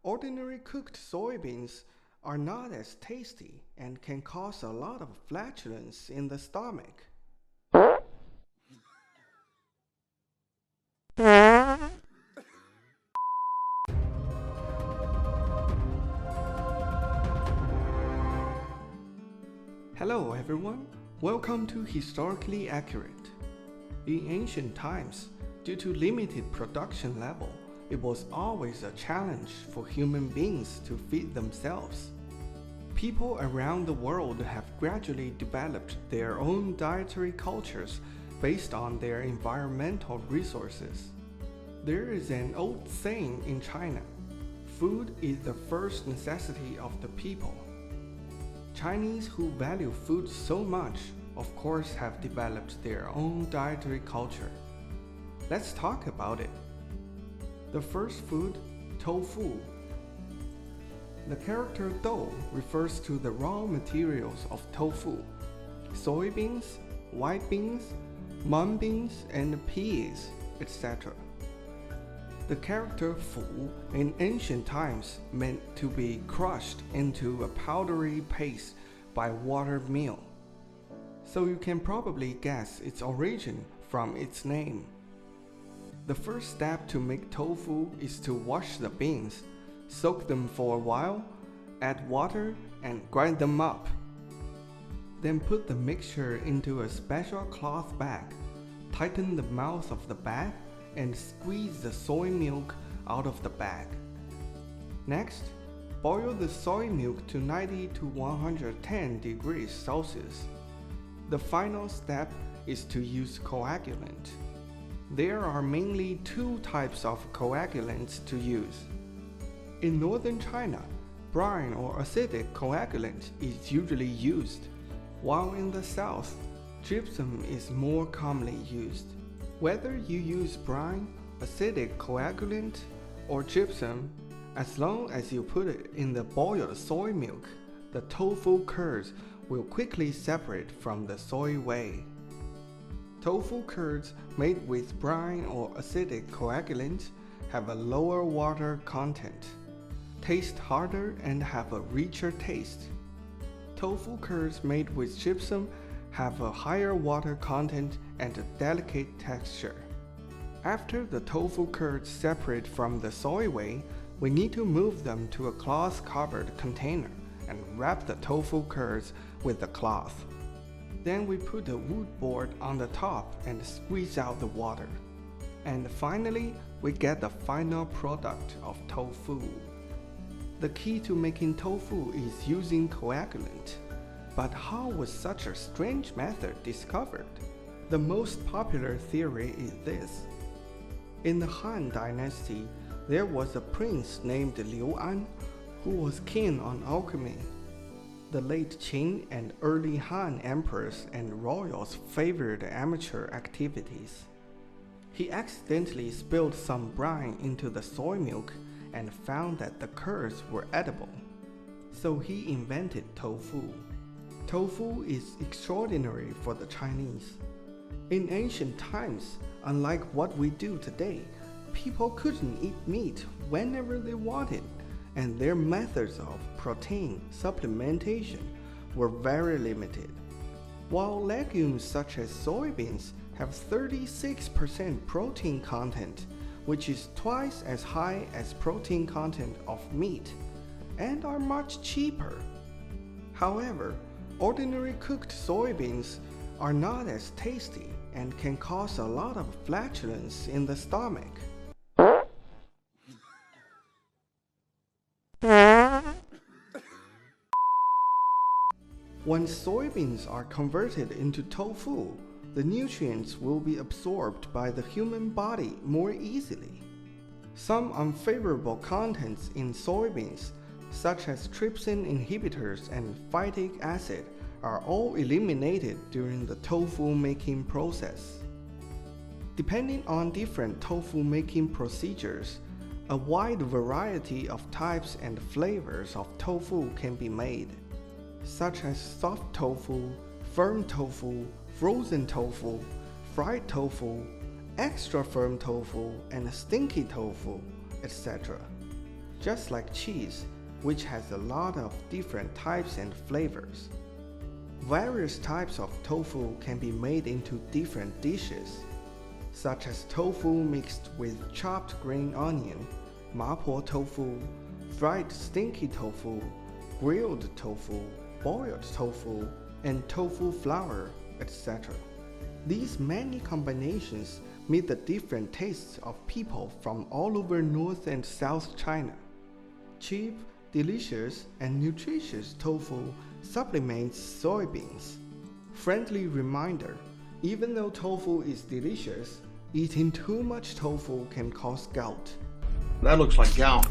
Ordinary cooked soybeans are not as tasty and can cause a lot of flatulence in the stomach. Hello everyone, welcome to Historically Accurate. In ancient times, due to limited production level, it was always a challenge for human beings to feed themselves. People around the world have gradually developed their own dietary cultures based on their environmental resources. There is an old saying in China, food is the first necessity of the people. Chinese who value food so much, of course, have developed their own dietary culture. Let's talk about it. The first food, tofu. The character dou refers to the raw materials of tofu: soybeans, white beans, mung beans, and peas, etc. The character fu in ancient times meant to be crushed into a powdery paste by water mill. So you can probably guess its origin from its name. The first step to make tofu is to wash the beans, soak them for a while, add water, and grind them up. Then put the mixture into a special cloth bag, tighten the mouth of the bag, and squeeze the soy milk out of the bag. Next, boil the soy milk to 90 to 110 degrees Celsius. The final step is to use coagulant. There are mainly two types of coagulants to use. In northern China, brine or acidic coagulant is usually used, while in the south, gypsum is more commonly used. Whether you use brine, acidic coagulant, or gypsum, as long as you put it in the boiled soy milk, the tofu curds will quickly separate from the soy whey. Tofu curds made with brine or acidic coagulant have a lower water content, taste harder, and have a richer taste. Tofu curds made with gypsum have a higher water content and a delicate texture. After the tofu curds separate from the soy whey, we need to move them to a cloth-covered container and wrap the tofu curds with the cloth. Then we put a wood board on the top and squeeze out the water. And finally, we get the final product of tofu. The key to making tofu is using coagulant. But how was such a strange method discovered? The most popular theory is this. In the Han Dynasty, there was a prince named Liu An who was keen on alchemy. The late Qin and early Han emperors and royals favored amateur activities. He accidentally spilled some brine into the soy milk and found that the curds were edible. So he invented tofu. Tofu is extraordinary for the Chinese. In ancient times, unlike what we do today, people couldn't eat meat whenever they wanted, and their methods of protein supplementation were very limited. While legumes such as soybeans have 36% protein content, which is twice as high as protein content of meat, and are much cheaper. However, ordinary cooked soybeans are not as tasty and can cause a lot of flatulence in the stomach. When soybeans are converted into tofu, the nutrients will be absorbed by the human body more easily. Some unfavorable contents in soybeans, such as trypsin inhibitors and phytic acid, are all eliminated during the tofu making process. Depending on different tofu making procedures, a wide variety of types and flavors of tofu can be made, such as soft tofu, firm tofu, frozen tofu, fried tofu, extra firm tofu, and stinky tofu, etc. just like cheese, which has a lot of different types and flavors. Various types of tofu can be made into different dishes, such as tofu mixed with chopped green onion, mapo tofu, fried stinky tofu, grilled tofu, boiled tofu, and tofu flour, etc. These many combinations meet the different tastes of people from all over North and South China. Cheap, delicious, and nutritious tofu supplements soybeans. Friendly reminder, even though tofu is delicious, eating too much tofu can cause gout. That looks like gout.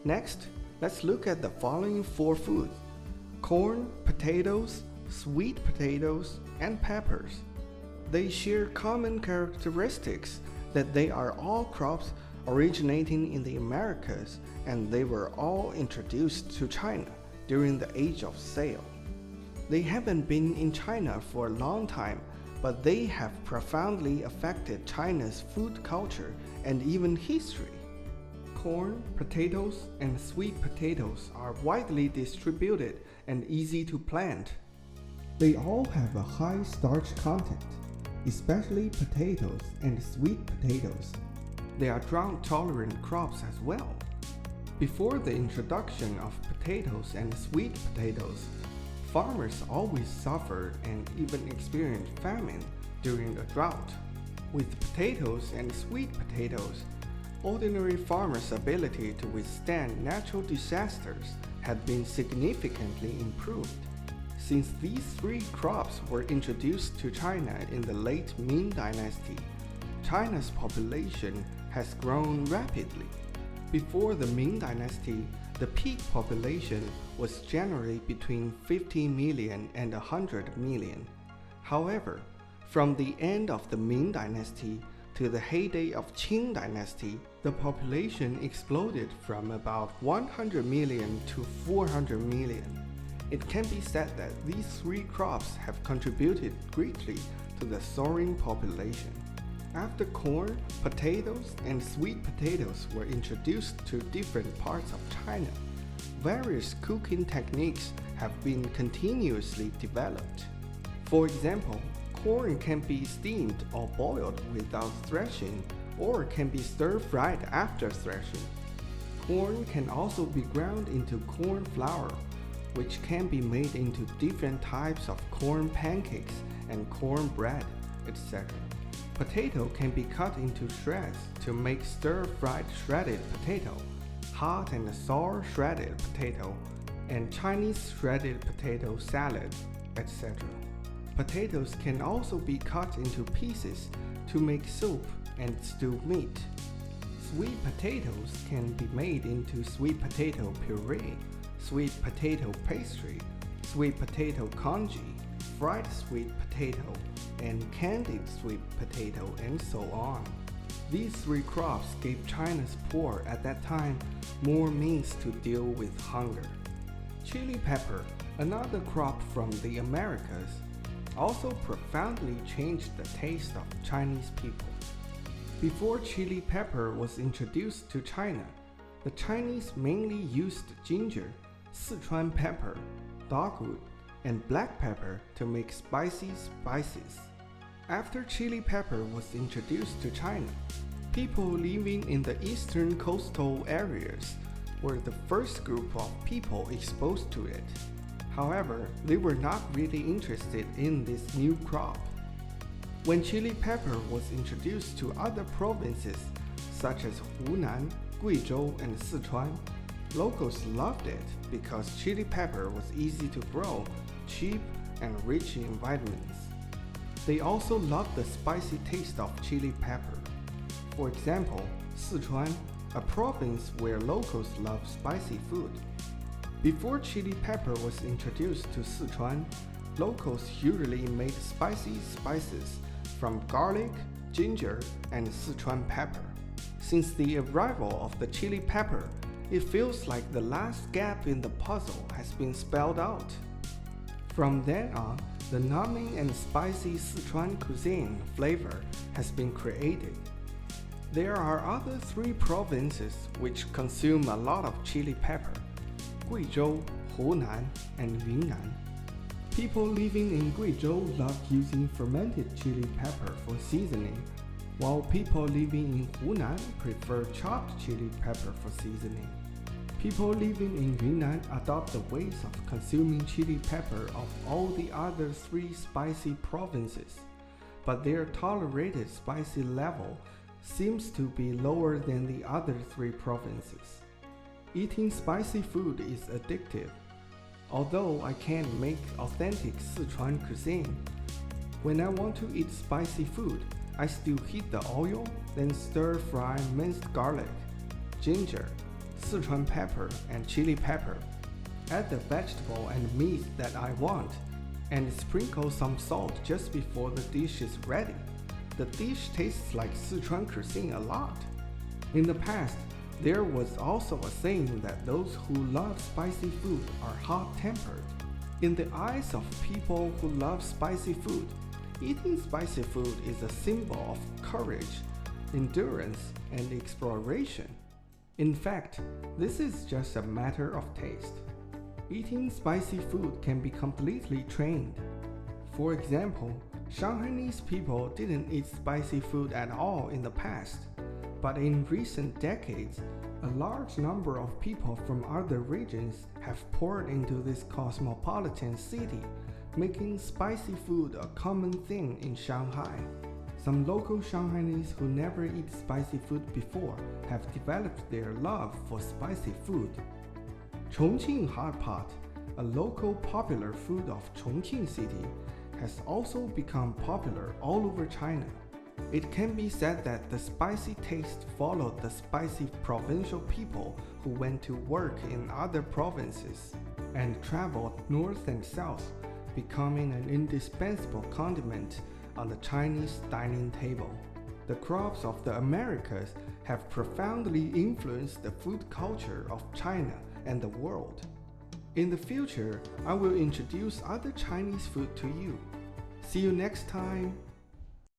Next, let's look at the following 4 foods: corn, potatoes, sweet potatoes, and peppers. They share common characteristics that they are all crops originating in the Americas, and they were all introduced to China during the Age of Sail. They haven't been in China for a long time, but they have profoundly affected China's food culture and even history. Corn, potatoes, and sweet potatoes are widely distributed and easy to plant. They all have a high starch content, especially potatoes and sweet potatoes. They are drought-tolerant crops as well. Before the introduction of potatoes and sweet potatoes, farmers always suffered and even experienced famine during a drought. With potatoes and sweet potatoes, ordinary farmers' ability to withstand natural disasters had been significantly improved. Since these 3 crops were introduced to China in the late Ming Dynasty, China's population has grown rapidly. Before the Ming Dynasty, the peak population was generally between 50 million and 100 million. However, from the end of the Ming Dynasty to the heyday of Qing Dynasty, the population exploded from about 100 million to 400 million. It can be said that these 3 crops have contributed greatly to the soaring population. After corn, potatoes, and sweet potatoes were introduced to different parts of China, various cooking techniques have been continuously developed. For example, corn can be steamed or boiled without threshing, or can be stir-fried after threshing. Corn can also be ground into corn flour, which can be made into different types of corn pancakes and corn bread, etc. Potato can be cut into shreds to make stir-fried shredded potato, hot and sour shredded potato, and Chinese shredded potato salad, etc. Potatoes can also be cut into pieces to make soup and stewed meat. Sweet potatoes can be made into sweet potato puree, sweet potato pastry, sweet potato congee, fried sweet potato, and candied sweet potato, and so on. These 3 crops gave China's poor at that time more means to deal with hunger. Chili pepper, another crop from the Americas, also profoundly changed the taste of Chinese people. Before chili pepper was introduced to China, the Chinese mainly used ginger, Sichuan pepper, dogwood, and black pepper to make spicy spices. After chili pepper was introduced to China, people living in the eastern coastal areas were the first group of people exposed to it. However, they were not really interested in this new crop. When chili pepper was introduced to other provinces such as Hunan, Guizhou, and Sichuan, locals loved it because chili pepper was easy to grow, cheap, and rich in vitamins. They also loved the spicy taste of chili pepper. For example, Sichuan, a province where locals love spicy food. Before chili pepper was introduced to Sichuan, locals usually made spicy spices from garlic, ginger, and Sichuan pepper. Since the arrival of the chili pepper, it feels like the last gap in the puzzle has been spelled out. From then on, the numbing and spicy Sichuan cuisine flavor has been created. There are other three provinces which consume a lot of chili pepper: Guizhou, Hunan, and Yunnan. People living in Guizhou love using fermented chili pepper for seasoning, while people living in Hunan prefer chopped chili pepper for seasoning. People living in Yunnan adopt the ways of consuming chili pepper of all the other three spicy provinces, but their tolerated spicy level seems to be lower than the other three provinces. Eating spicy food is addictive. Although I can't make authentic Sichuan cuisine, when I want to eat spicy food, I still heat the oil, then stir-fry minced garlic, ginger, Sichuan pepper, and chili pepper. Add the vegetable and meat that I want, and sprinkle some salt just before the dish is ready. The dish tastes like Sichuan cuisine a lot. In the past, there was also a saying that those who love spicy food are hot-tempered. In the eyes of people who love spicy food, eating spicy food is a symbol of courage, endurance, and exploration. In fact, this is just a matter of taste. Eating spicy food can be completely trained. For example, Shanghainese people didn't eat spicy food at all in the past. But in recent decades, a large number of people from other regions have poured into this cosmopolitan city, making spicy food a common thing in Shanghai. Some local Shanghainese who never eat spicy food before have developed their love for spicy food. Chongqing hot pot, a local popular food of Chongqing city, has also become popular all over China. It can be said that the spicy taste followed the spicy provincial people who went to work in other provinces and traveled north and south, becoming an indispensable condiment on the Chinese dining table. The crops of the Americas have profoundly influenced the food culture of China and the world. In the future, I will introduce other Chinese food to you. See you next time!